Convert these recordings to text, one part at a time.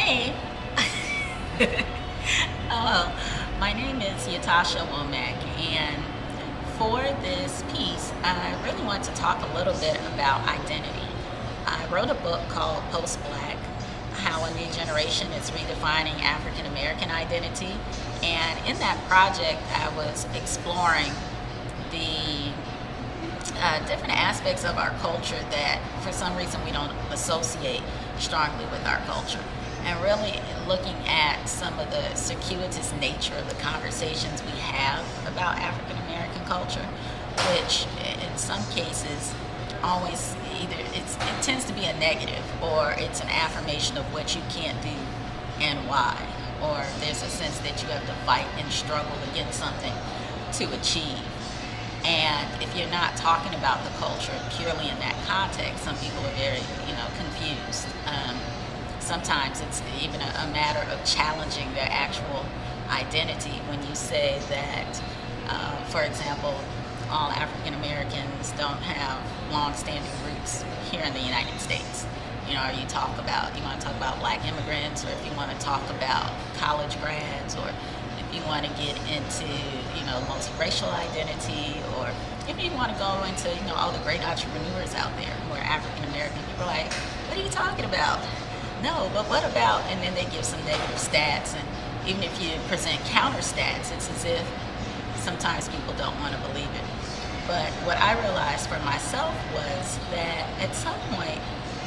Hey, uh, my name is Ytasha, and for this piece, I really want to talk a little bit about identity. I wrote a book called Post-Black, How a New Generation is Redefining African American Identity, and in that project I was exploring the different aspects of our culture that for some reason we don't associate strongly with our culture, and really looking at some of the circuitous nature of the conversations we have about African American culture, which in some cases always either it tends to be a negative, or it's an affirmation of what you can't do and why, or there's a sense that you have to fight and struggle against something to achieve. And if you're not talking about the culture purely in that context, some people are very, confused. Sometimes it's even a matter of challenging their actual identity when you say that, for example, all African Americans don't have long-standing roots here in the United States. Or you want to talk about black immigrants, or if you want to talk about college grads, or if you want to get into, multiracial identity, or if you want to go into, all the great entrepreneurs out there who are African American, people are like, what are you talking about? No, but what about? And then they give some negative stats, and even if you present counter stats, it's as if sometimes people don't want to believe it. But what I realized for myself was that at some point,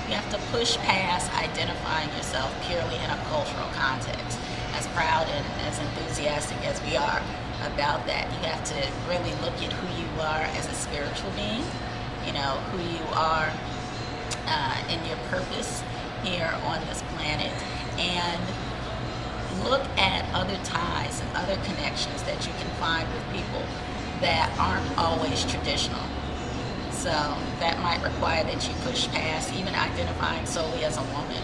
you have to push past identifying yourself purely in a cultural context. As proud and as enthusiastic as we are about that, you have to really look at who you are as a spiritual being, who you are in your purpose here on this planet, and look at other ties and other connections that you can find with people that aren't always traditional. So that might require that you push past even identifying solely as a woman,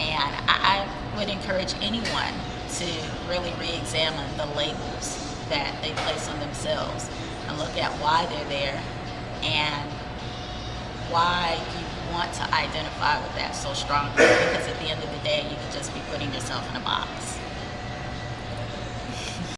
and I would encourage anyone to really re-examine the labels that they place on themselves and look at why they're there and why you want to identify with that so strongly, because at the end of the day, you could just be putting yourself in a box.